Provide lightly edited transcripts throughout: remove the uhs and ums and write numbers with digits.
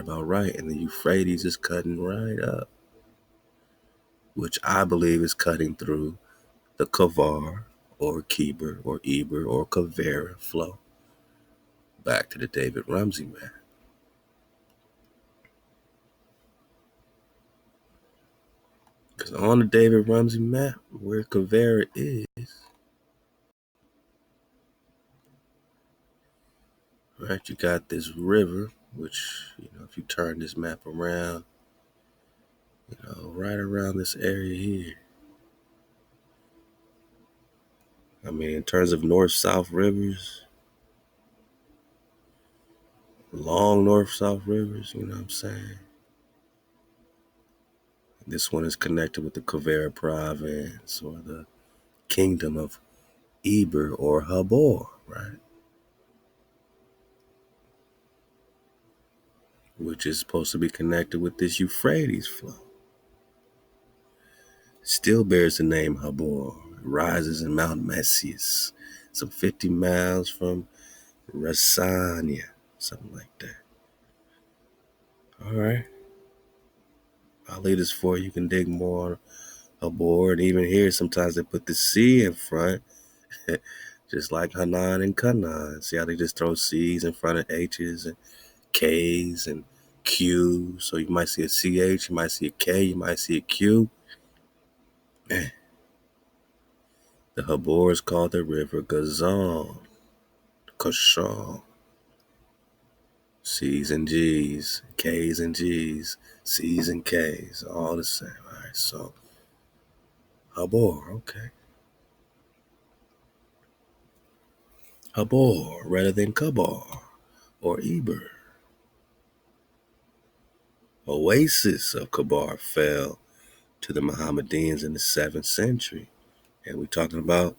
about right. And the Euphrates is cutting right up, which I believe is cutting through the Khabur or Heber or Eber or Kavera flow back to the David Rumsey map. Because on the David Rumsey map, where Kavera is, right, you got this river, which, if you turn this map around, right around this area here. I mean, in terms of north-south rivers, long north-south rivers, you know what I'm saying? This one is connected with the Kavera province or the kingdom of Heber or Habur, right? Which is supposed to be connected with this Euphrates flow. Still bears the name Habur. It rises in Mount Messias, some 50 miles from Rassania, something like that. All right. I'll leave this for you. You can dig more on Habur. And even here, sometimes they put the C in front, just like Hanan and Canaan. See how they just throw C's in front of H's and K's and Q. So you might see a CH, you might see a K, you might see a Q. Man. The Habur is called the river Gazal, Kashal. C's and G's, K's and G's, C's and K's, all the same. All right, so Habur, okay. Habur rather than Khabur or Heber. Oasis of Khabur fell to the Mohammedans in the 7th century. And we're talking about,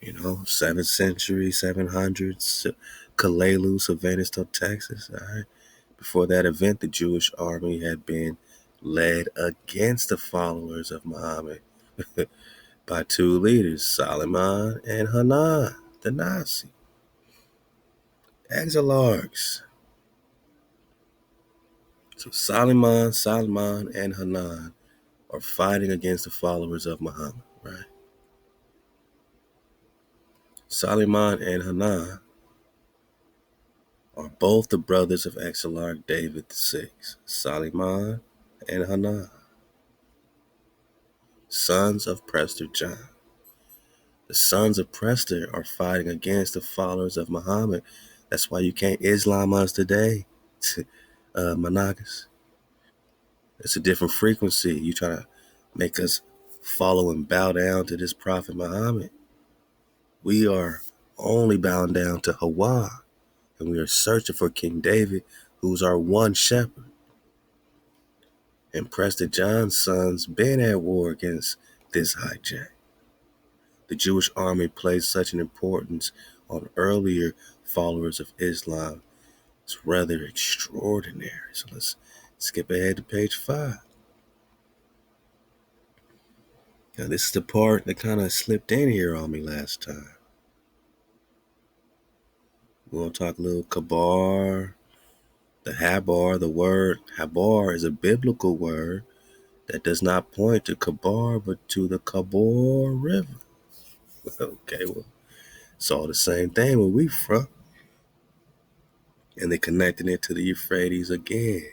7th century, 700s, Kalelu, Savannah, Texas. All right. Before that event, the Jewish army had been led against the followers of Muhammad by two leaders, ShaLaWam and Hanan, the Nazi exilarchs. So ShaLaWam, and Hanan are fighting against the followers of Muhammad, right? ShaLaWam and Hanan are both the brothers of Exilarch David VI, ShaLaWam and Hanan, sons of Prester John. The sons of Prester are fighting against the followers of Muhammad. That's why you can't Islam us today, Monagas. It's a different frequency. You try to make us follow and bow down to this Prophet Muhammad. We are only bound down to HaWah, and we are searching for King David, who's our one shepherd. And Prester John's sons been at war against this hijack. The Jewish army placed such an importance on earlier followers of Islam. It's rather extraordinary. So let's skip ahead to page 5. Now this is the part that kind of slipped in here on me last time. We're going to talk a little Khabur, the Habur. The word Habur is a biblical word that does not point to Khabur, but to the Khabur River. Okay, well, it's all the same thing where we from. And they connected it to the Euphrates again.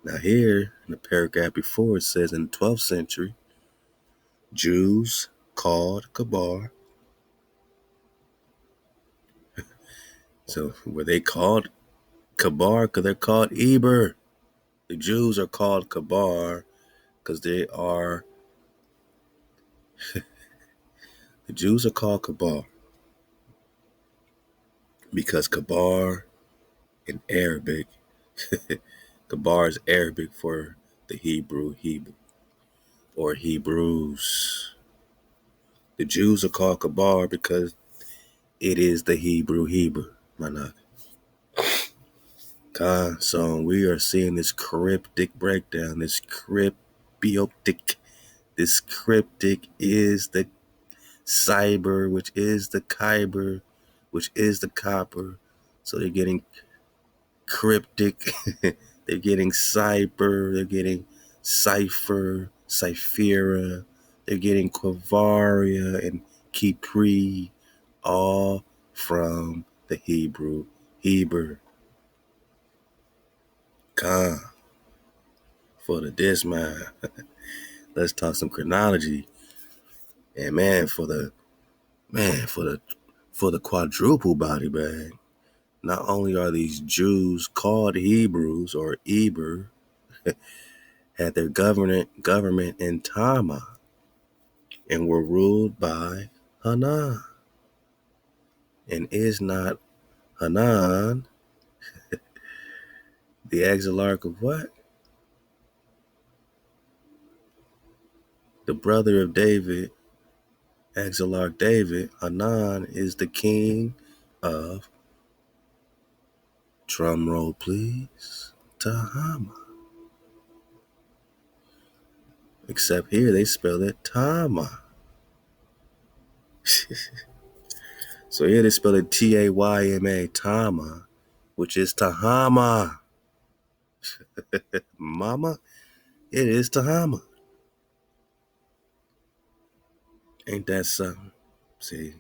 Now here, in the paragraph before, it says in the 12th century, Jews called Khabur. So were they called Khabur because they're called Heber? The Jews are called Khabur because they are... The Jews are called Khabur because Khabur in Arabic, Khabur is Arabic for the Hebrew or Hebrews. The Jews are called Khabur because it is the Hebrew Heber. So we are seeing this cryptic breakdown, this cryptic. This cryptic is the cyber, which is the kyber, which is the copper. So they're getting cryptic. They're getting Cyper, they're getting Cypher, Cyphera, they're getting Quavaria and Kipri, all from the Hebrew Heber. Khan for the diss man. Let's talk some chronology. And for the quadruple body bag. Not only are these Jews called Hebrews or Eber, had their government in Tama and were ruled by Hanan. And is not Hanan the exilarch of what? The brother of David, exilarch David. Hanan is the king of, drum roll please, Tahama. Except here they spell it Tama. So here they spell it Tayma, Tama, which is Tahama. Mama, it is Tahama. Ain't that something? See,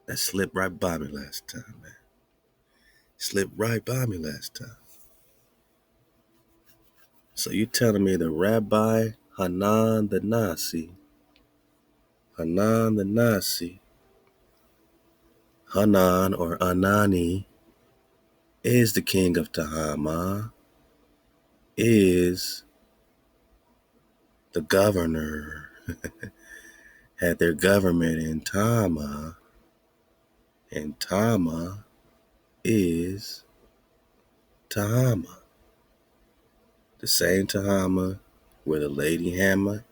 that slipped right by me last time, man. Slipped right by me last time. So you telling me the Rabbi Hanan the Nasi, Hanan or Anani, is the king of Tahama, is the governor, had their government in Tama, and Tama is Tahama. The same Tahama where the Lady Hannah,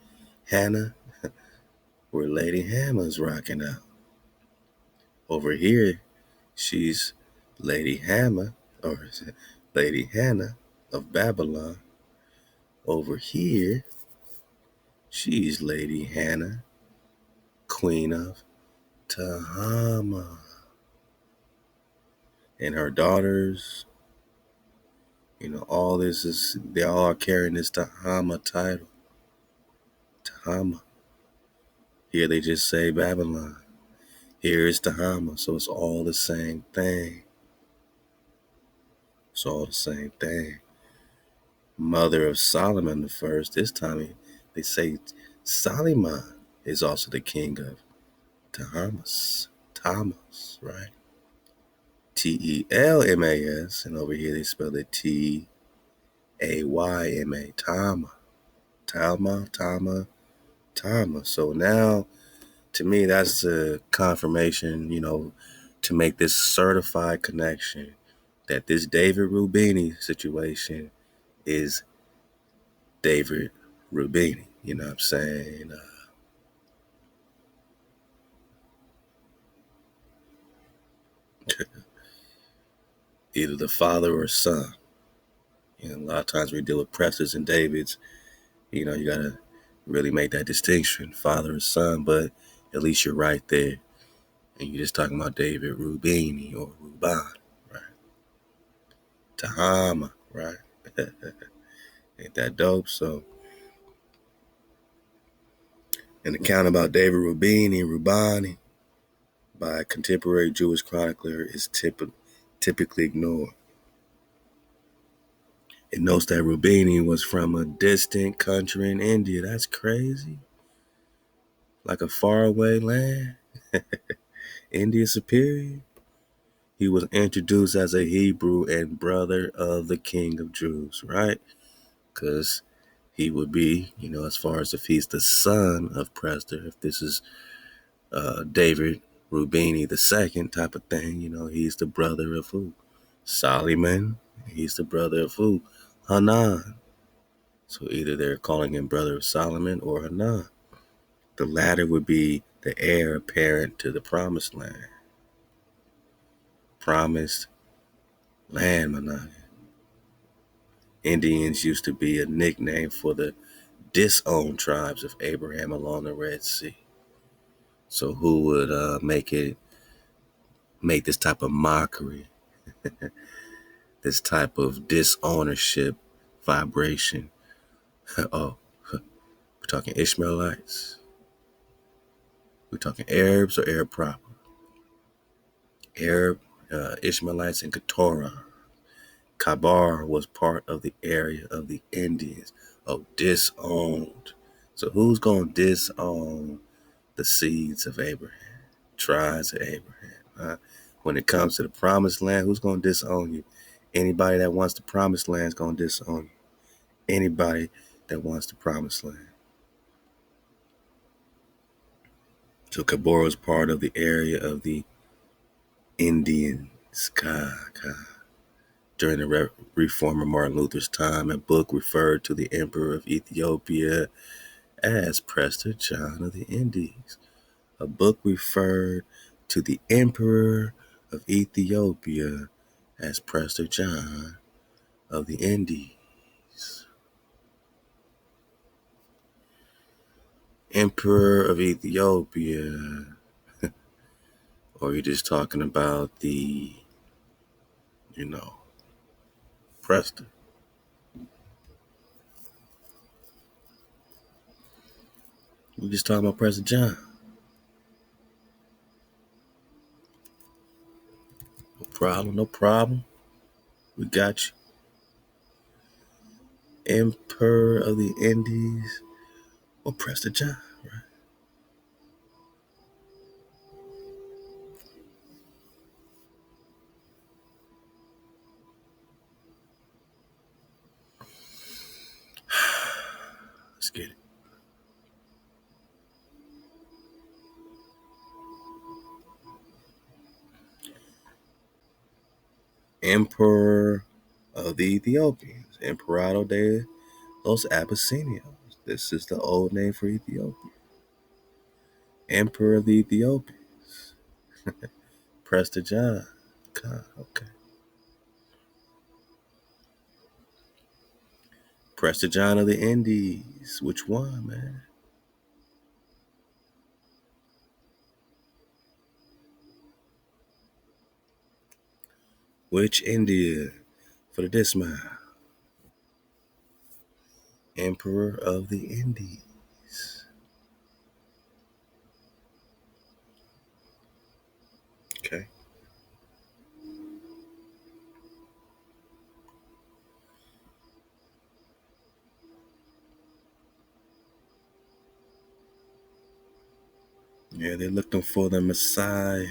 where Lady Hannah's rocking out. Over here, she's Lady Hannah, or Lady Hannah of Babylon. Over here, she's Lady Hannah, Queen of Tahama. And her daughters, all this is, they all are carrying this Tahama title. Tahama. Here they just say Babylon. Here is Tahama. So it's all the same thing. It's all the same thing. Mother of Solomon the first. This time they say Solomon is also the king of Tahamas. Tamas, right? Telmas. And over here they spell it Tayma. Tama. Tama. So now, to me, that's the confirmation, to make this certified connection that this David Rubini situation is David Rubini. You know what I'm saying? Either the father or son. A lot of times we deal with Presses and Davids. You got to really make that distinction, father or son, but at least you're right there. And you're just talking about David Rubini or Ruban, right? Tahama, right? Ain't that dope? So, an account about David Rubani, by a contemporary Jewish chronicler is typically ignored. It notes that Rubini was from a distant country in India. That's crazy. Like a faraway land. India superior. He was introduced as a Hebrew and brother of the King of Jews, right? Because he would be, as far as if he's the son of Prester, if this is David Rubini the second type of thing, he's the brother of who? Solomon. He's the brother of who? Hanan. So either they're calling him brother of Solomon or Hanan. The latter would be the heir apparent to the promised land. Promised land, Manana. Indians used to be a nickname for the disowned tribes of Abraham along the Red Sea. So who would make this type of mockery, this type of disownership vibration. Oh, we're talking Ishmaelites. We're talking Arabs or Arab proper. Arab, Ishmaelites, and Keturah. Khabur was part of the area of the Indians. Oh, disowned. So who's going to disown the seeds of Abraham? Tribes of Abraham. When it comes to the promised land, who's going to disown you? Anybody that wants the promised land is going to disown you. Anybody that wants the promised land. So Khabur was part of the area of the Indians. During the reform of Martin Luther's time, a book referred to the Emperor of Ethiopia as Prester John of the Indies. A book referred to the Emperor of Ethiopia as Prester John of the Indies. Emperor of Ethiopia, or you're just talking about the, Prester. We're just talking about Prester John. No problem. We got you. Emperor of the Indies, or Prester John, right? Let's get it. Emperor of the Ethiopians, Emperado de los Abyssinios. This is the old name for Ethiopia. Emperor of the Ethiopians. Prester John. Okay. Prester John of the Indies. Which one, man? Which India for the dismount? Emperor of the Indies. Okay. Yeah, they're looking for the Messiah.